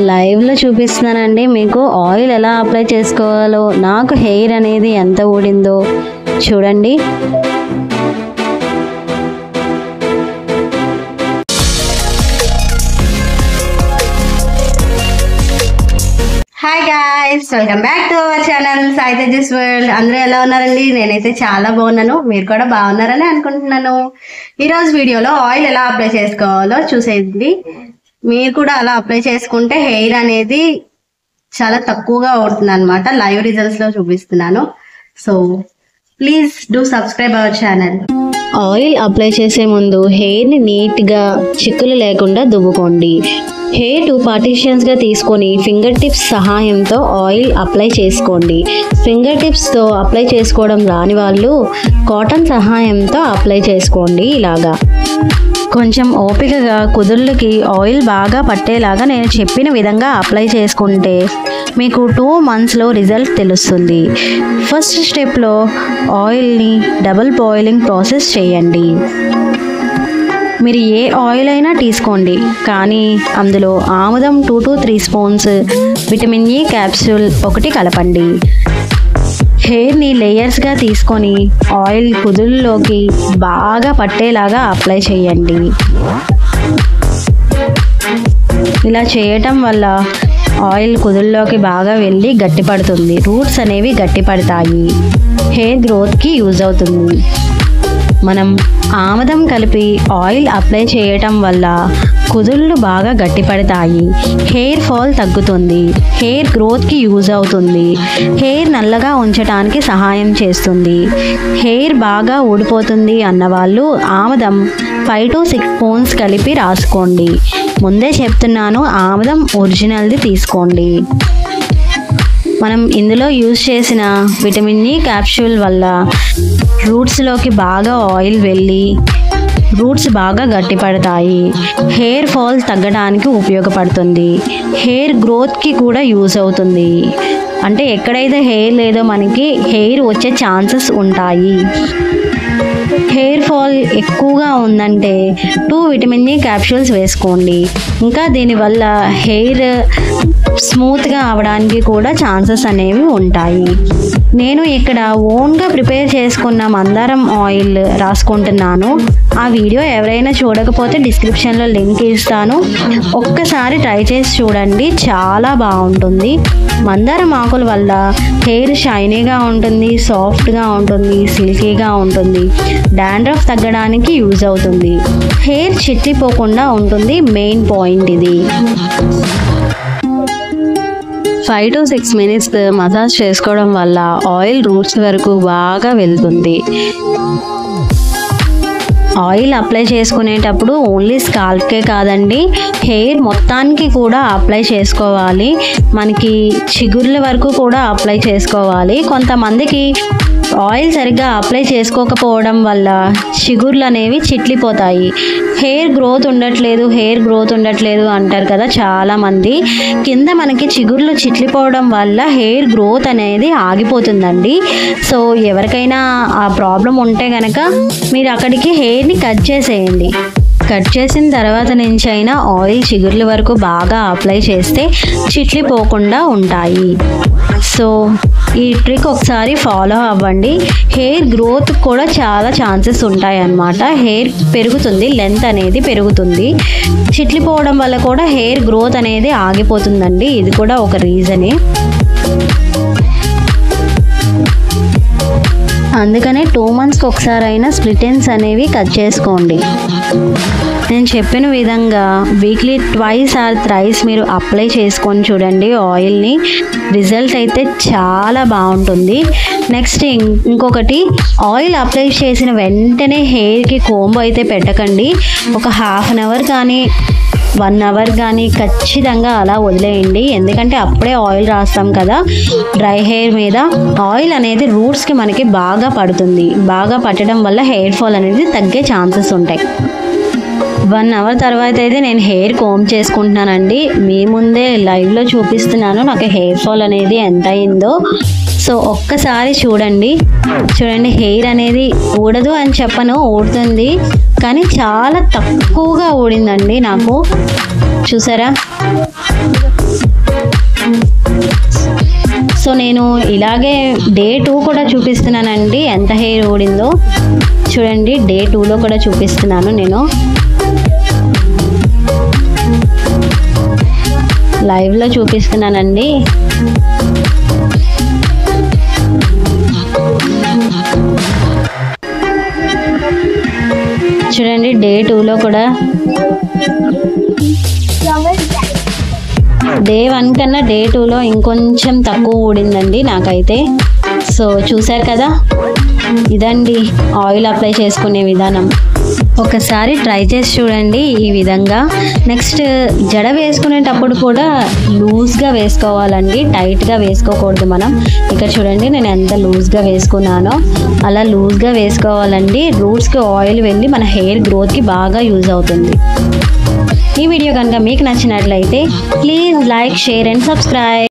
లైవ్లో చూపిస్తున్నానండి మీకు ఆయిల్ ఎలా అప్లై చేసుకోవాలో. నాకు హెయిర్ అనేది ఎంత ఊడిందో చూడండి. Hi guys, welcome back to our channel Sai Tejas world. అందరూ ఎలా ఉన్నారండి? నేనైతే చాలా బాగున్నాను, మీరు కూడా బాగున్నారని అనుకుంటున్నాను. ఈరోజు వీడియోలో ఆయిల్ ఎలా అప్లై చేసుకోవాలో చూసేది. మీరు కూడా అలా అప్లై చేసుకుంటే హెయిర్ అనేది చాలా తక్కువగా అవుతుంది అనమాట. లైవ్ రిజల్ట్స్ లో చూపిస్తున్నాను. So please do subscribe our channel. Oil apply చేసే ముందు హెయిర్ని నీట్గా చిక్కులు లేకుండా దువ్వుకోండి. హెయిర్ 2 పార్టీషన్స్గా తీసుకొని ఫింగర్ టిప్స్ సహాయంతో ఆయిల్ అప్లై చేసుకోండి. ఫింగర్ టిప్స్తో అప్లై చేసుకోవడం రాని వాళ్ళు కాటన్ సహాయంతో అప్లై చేసుకోండి. ఇలాగా కొంచెం ఓపికగా కుదుళ్ళకి ఆయిల్ బాగా పట్టేలాగా నేను చెప్పిన విధంగా అప్లై చేసుకుంటే మీకు 2 monthsలో రిజల్ట్ తెలుస్తుంది. ఫస్ట్ స్టెప్లో ఆయిల్ని డబుల్ బాయిలింగ్ ప్రాసెస్ చేయండి. మీరు ఏ ఆయిల్ అయినా తీసుకోండి, కానీ అందులో ఆముదం 2 to 3 spoons, vitamin E capsule 1 కలపండి. హెయిర్ని లేయర్స్గా తీసుకొని ఆయిల్ కుదుళ్ళలోకి బాగా పట్టేలాగా అప్లై చేయండి. ఇలా చేయటం వల్ల ఆయిల్ కుదుళ్ళలోకి బాగా వెళ్ళి గట్టిపడుతుంది. రూట్స్ అనేవి గట్టిపడతాయి. హెయిర్ గ్రోత్కి యూజ్ అవుతుంది. మనం ఆముదం కలిపి ఆయిల్ అప్లై చేయటం వల్ల కుదుళ్ళు బాగా గట్టిపడతాయి. హెయిర్ ఫాల్ తగ్గుతుంది. హెయిర్ గ్రోత్కి యూజ్ అవుతుంది. హెయిర్ నల్లగా ఉంచడానికి సహాయం చేస్తుంది. హెయిర్ బాగా ఊడిపోతుంది అన్నవాళ్ళు ఆముదం 5 to 6 spoons కలిపి రాసుకోండి. ముందే చెప్తున్నాను, ఆముదం ఒరిజినల్ది తీసుకోండి. మనం ఇందులో యూజ్ చేసిన విటమిన్ E క్యాప్సూల్ వల్ల రూట్స్లోకి బాగా ఆయిల్ వెళ్ళి రూట్స్ బాగా గట్టిపడతాయి. హెయిర్ ఫాల్ తగ్గడానికి ఉపయోగపడుతుంది. హెయిర్ గ్రోత్కి కూడా యూజ్ అవుతుంది. అంటే ఎక్కడైతే హెయిర్ లేదో మనకి హెయిర్ వచ్చే ఛాన్సెస్ ఉంటాయి. హెయిర్ ఫాల్ ఎక్కువగా ఉందంటే 2 విటమిన్ E క్యాప్సూల్స్ వేసుకోండి. ఇంకా దీనివల్ల హెయిర్ స్మూత్గా అవడానికి కూడా ఛాన్సెస్ అనేవి ఉంటాయి. నేను ఇక్కడ ఓన్గా ప్రిపేర్ చేసుకున్న మందారం ఆయిల్ రాసుకుంటున్నాను. ఆ వీడియో ఎవరైనా చూడకపోతే డిస్క్రిప్షన్లో లింక్ ఇస్తాను. ఒక్కసారి ట్రై చేసి చూడండి, చాలా బాగుంటుంది. మందారం ఆకుల వల్ల హెయిర్ షైనీగా ఉంటుంది, సాఫ్ట్గా ఉంటుంది, సిల్కీగా ఉంటుంది. డాండ్రఫ్ తగ్గడానికి యూజ్ అవుతుంది. హెయిర్ చిట్లిపోకుండా ఉంటుంది. మెయిన్ పాయింట్ ఇది. 5 to 6 minutes మసాజ్ చేసుకోవడం వల్ల ఆయిల్ రూట్స్ వరకు బాగా వెళ్తుంది. ఆయిల్ అప్లై చేసుకునేటప్పుడు ఓన్లీ స్కాల్ప్కే కాదండి, హెయిర్ మొత్తానికి కూడా అప్లై చేసుకోవాలి. మనకి చిగుర్ల వరకు కూడా అప్లై చేసుకోవాలి. కొంతమందికి ఆయిల్ సరిగ్గా అప్లై చేసుకోకపోవడం వల్ల చిగుర్లు అనేవి చిట్లిపోతాయి. హెయిర్ గ్రోత్ ఉండట్లేదు అంటారు కదా చాలామంది. కింద మనకి చిగుర్లు చిట్లిపోవడం వల్ల హెయిర్ గ్రోత్ అనేది ఆగిపోతుందండి. సో ఎవరికైనా ఆ ప్రాబ్లం ఉంటే కనుక మీరు అక్కడికి హెయిర్ని కట్ చేసేయండి. కట్ చేసిన తర్వాత నుంచి అయినా ఆయిల్ చిగుర్ల వరకు బాగా అప్లై చేస్తే చిట్లిపోకుండా ఉంటాయి. సో ఈ ట్రిక్ ఒకసారి ఫాలో అవ్వండి. హెయిర్ గ్రోత్ కూడా చాలా ఛాన్సెస్ ఉంటాయి అన్నమాట. హెయిర్ పెరుగుతుంది, లెంత్ అనేది పెరుగుతుంది. చిట్లిపోవడం వల్ల కూడా హెయిర్ గ్రోత్ అనేది ఆగిపోతుందండి. ఇది కూడా ఒక రీజనే. అందుకనే 2 monthsకి ఒకసారి అయినా స్ప్లిట్ ఎండ్స్ అనేవి కట్ చేసుకోండి. నేను చెప్పిన విధంగా వీక్లీ 2 or 3 మీరు అప్లై చేసుకొని చూడండి ఆయిల్ని. రిజల్ట్ అయితే చాలా బాగుంటుంది. నెక్స్ట్ ఇంకొకటి, ఆయిల్ అప్లై చేసిన వెంటనే హెయిర్కి కోంబ్ అయితే పెట్టకండి. ఒక 1/2 hour కానీ 1 hour కానీ ఖచ్చితంగా అలా వదిలేయండి. ఎందుకంటే అప్పుడే ఆయిల్ రాస్తాం కదా డ్రై హెయిర్ మీద. ఆయిల్ అనేది రూట్స్కి మనకి బాగా పడుతుంది. బాగా పట్టడం వల్ల హెయిర్ ఫాల్ అనేది తగ్గే ఛాన్సెస్ ఉంటాయి. 1 hour తర్వాత అయితే నేను హెయిర్ కోమ్ చేసుకుంటున్నానండి. మీ ముందే లైవ్లో చూపిస్తున్నాను నాకు హెయిర్ ఫాల్ అనేది ఎంత అయిందో. సో ఒక్కసారి చూడండి. హెయిర్ అనేది ఊడదు అని చెప్పను, ఊడుతుంది, కానీ చాలా తక్కువగా ఊడిందండి నాకు. చూసారా? సో నేను ఇలాగే డే 2 కూడా చూపిస్తున్నానండి, ఎంత హెయిర్ ఊడిందో చూడండి. డే 2లో కూడా చూపిస్తున్నాను నేను లైవ్లో చూపిస్తున్నానండి. చూడండి డే 2లో కూడా డే 1 కన్నా డే 2లో ఇంకొంచెం తక్కువ ఊడిందండి నాకైతే. సో చూసారు కదా, ఇదండి ఆయిల్ అప్లై చేసుకునే విధానం. ఒకసారి ట్రై చేసి చూడండి ఈ విధంగా. నెక్స్ట్ జడ వేసుకునేటప్పుడు కూడా లూజ్గా వేసుకోవాలండి, టైట్గా వేసుకోకూడదు మనం. ఇక్కడ చూడండి నేను ఎంత లూజ్గా వేసుకున్నానో అలా లూజ్గా వేసుకోవాలండి. రూట్స్కి ఆయిల్ వెళ్ళి మన హెయిర్ గ్రోత్కి బాగా యూజ్ అవుతుంది. ఈ వీడియో కనుక మీకు నచ్చినట్లయితే please like, share and subscribe.